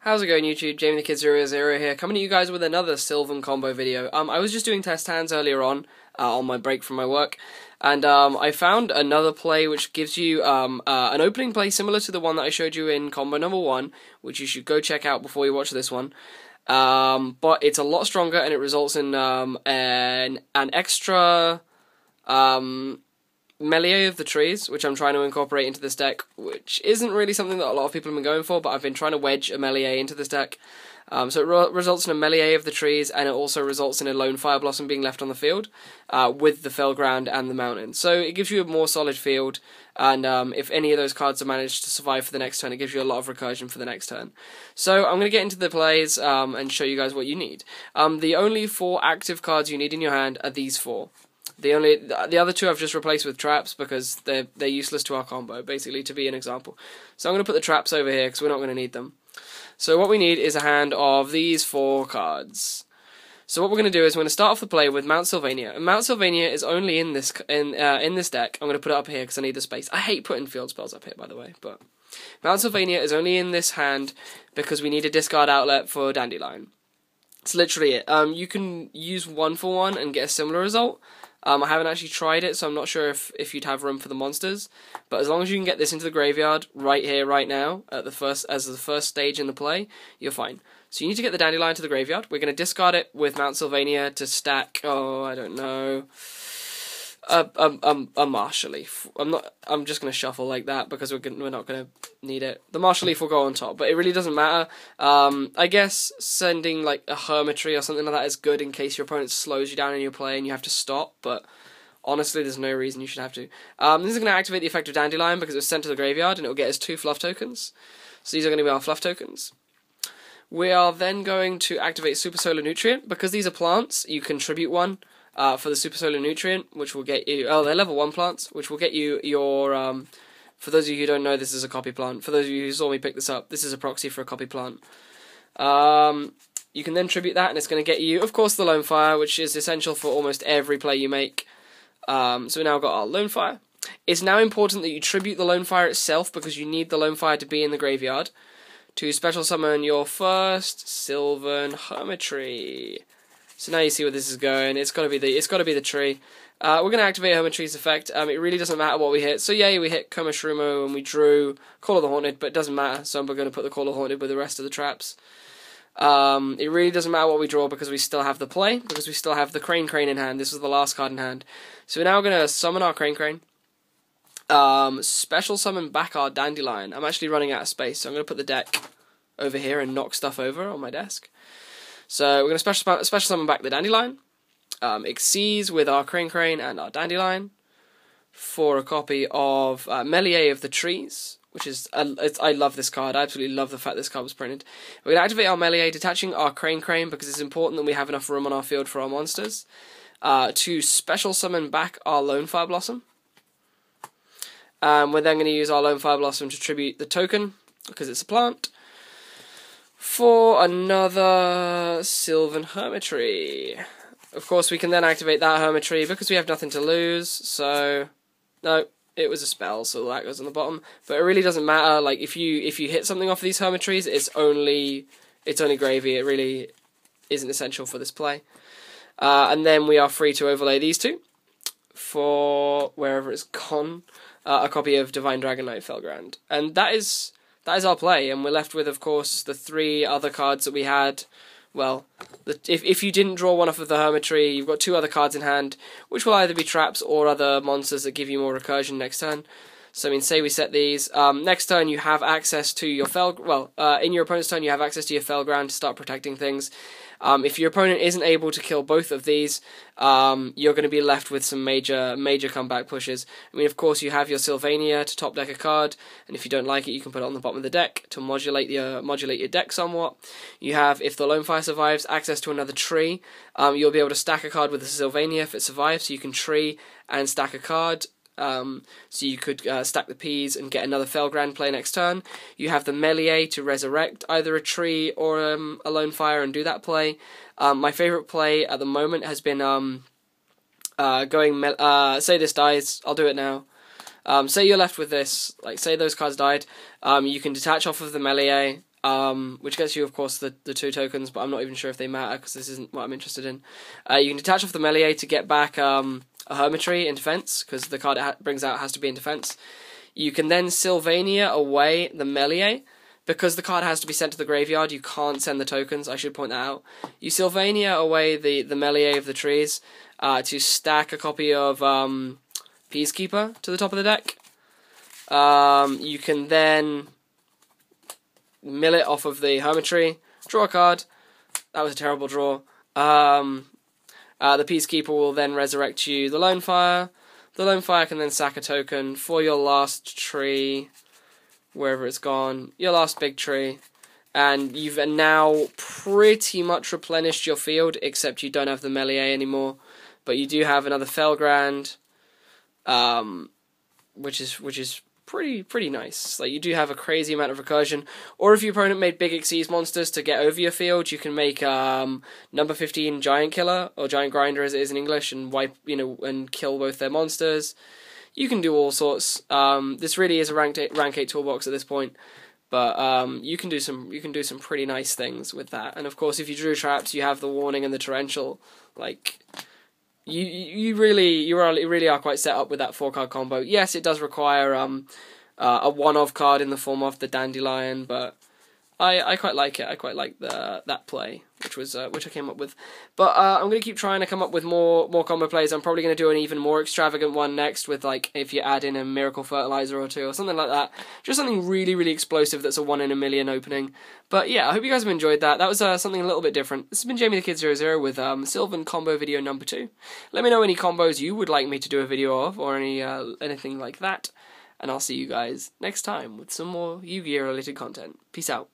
How's it going, YouTube? Jamie the Kid 000 here, coming to you guys with another Sylvan Combo video. I was just doing test hands earlier on my break from my work, and I found another play which gives you an opening play similar to the one that I showed you in Combo number 1, which you should go check out before you watch this one. But it's a lot stronger, and it results in an extra melee of the trees, which I'm trying to incorporate into this deck, which isn't really something that a lot of people have been going for, but I've been trying to wedge a melee into this deck. So it results in a melee of the trees, and it also results in a lone fire blossom being left on the field with the fell ground and the mountain. So it gives you a more solid field, and if any of those cards are managed to survive for the next turn, it gives you a lot of recursion for the next turn. So I'm going to get into the plays and show you guys what you need. The only 4 active cards you need in your hand are these 4. The other 2 I've just replaced with traps because they're useless to our combo, basically, to be an example. So I'm going to put the traps over here because we're not going to need them. So what we need is a hand of these 4 cards. So what we're going to do is we're going to start off the play with Mount Sylvania. And Mount Sylvania is only in this deck. I'm going to put it up here because I need the space. I hate putting field spells up here, by the way, but Mount Sylvania is only in this hand because we need a discard outlet for Dandelion. It's literally it. You can use 1 for 1 and get a similar result. I haven't actually tried it, so I'm not sure if you'd have room for the monsters. But as long as you can get this into the graveyard right here, right now, as the first stage in the play, you're fine. So you need to get the Dandelion to the graveyard. We're going to discard it with Mount Sylvania to stack, I don't know, a Marshal Leaf. I'm just going to shuffle like that because we're not going to need it. The Marshal Leaf will go on top, but it really doesn't matter. I guess sending like a Hermitry or something like that is good in case your opponent slows you down in your play and you have to stop, but honestly there's no reason you should have to. This is going to activate the effect of Dandelion because it was sent to the graveyard, and it will get us 2 fluff tokens. So these are going to be our fluff tokens. We are then going to activate Super Solar Nutrient. Because these are plants, you contribute 1 for the Super Solar Nutrient, which will get you, they're level 1 plants, which will get you your, for those of you who don't know, this is a copy plant. For those of you who saw me pick this up, this is a proxy for a copy plant. You can then tribute that, and it's going to get you, of course, the Lone Fire, which is essential for almost every play you make. So we now got our Lone Fire. It's now important that you tribute the Lone Fire itself, because you need the Lone Fire to be in the graveyard to special summon your first Sylvan Hermitry. So now you see where this is going. It's got to be the tree. We're going to activate Hermitry's effect. It really doesn't matter what we hit. So yeah, we hit Komashrumo and we drew Call of the Haunted, but it doesn't matter. So we're going to put the Call of the Haunted with the rest of the traps. It really doesn't matter what we draw because we still have the play, because we still have the Crane in hand. This was the last card in hand. So we're now going to summon our Crane. Special summon back our Dandelion. I'm actually running out of space, so I'm going to put the deck over here and knock stuff over on my desk. So we're going to special summon back the Dandelion. Exceeds with our Crane and our Dandelion for a copy of Melee of the Trees, which is, I love this card. I absolutely love the fact this card was printed. We're going to activate our Melee, detaching our Crane because it's important that we have enough room on our field for our monsters. To special summon back our Lone Fire Blossom. We're then going to use our Lone Fire Blossom to tribute the token, because it's a plant, for another Sylvan Hermitry. Of course, we can then activate that Hermitry because we have nothing to lose, so no, it was a spell, so that goes on the bottom. But it really doesn't matter. Like if you hit something off of these Hermitries, it's only gravy. It really isn't essential for this play. And then we are free to overlay these 2 for wherever it's gone. A copy of Divine Dragonite Felgrand. And that is our play, and we're left with, of course, the 3 other cards that we had. Well, if you didn't draw one off of the Hermitry, you've got 2 other cards in hand, which will either be traps or other monsters that give you more recursion next turn. So, I mean, say we set these. Next turn, you have access to your in your opponent's turn, you have access to your Felground to start protecting things. If your opponent isn't able to kill both of these, you're going to be left with some major comeback pushes. I mean, of course, you have your Sylvania to top deck a card, and if you don't like it, you can put it on the bottom of the deck to modulate your deck somewhat. You have, if the Lone Fire survives, access to another tree. You'll be able to stack a card with the Sylvania if it survives, so you can tree and stack a card. So you could stack the peas and get another Felgrand play next turn. You have the Melee to resurrect either a tree or a Lone Fire and do that play. My favourite play at the moment has been say this dies, I'll do it now. Say you're left with this, like say those cards died, you can detach off of the Melee which gets you, of course, the 2 tokens, but I'm not even sure if they matter because this isn't what I'm interested in. You can detach off the melee to get back a Hermitry in defense, because the card it brings out has to be in defense. You can then Sylvania away the melee. Because the card has to be sent to the graveyard, you can't send the tokens, I should point that out. You Sylvania away the melee of the trees to stack a copy of Peacekeeper to the top of the deck. You can then mill it off of the Hermitry, draw a card. That was a terrible draw. The Peacekeeper will then resurrect you the Lone Fire. The Lone Fire can then sack a token for your last tree, wherever it's gone, your last big tree, and you've now pretty much replenished your field, except you don't have the melee anymore, but you do have another Felgrand, which is pretty nice. Like, you do have a crazy amount of recursion, or if your opponent made big Xyz monsters to get over your field, you can make number 15 Giant Killer, or Giant Grinder as it is in English, and wipe, and kill both their monsters. You can do all sorts. This really is a rank 8 toolbox at this point, but you can do some pretty nice things with that. And of course, if you drew traps, you have the warning and the torrential. Like, you really are quite set up with that 4-card combo. Yes, it does require a one-of card in the form of the Dandelion, but I quite like it. I quite like that play, which I came up with. But I'm going to keep trying to come up with more combo plays. I'm probably going to do an even more extravagant one next with, like, if you add in a Miracle Fertilizer or 2 or something like that. Just something really explosive that's a 1 in a million opening. But yeah, I hope you guys have enjoyed that. That was something a little bit different. This has been Jamie the Kid 00 with Sylvan Combo Video number 2. Let me know any combos you would like me to do a video of, or anything like that. And I'll see you guys next time with some more Yu-Gi-Oh! Related content. Peace out.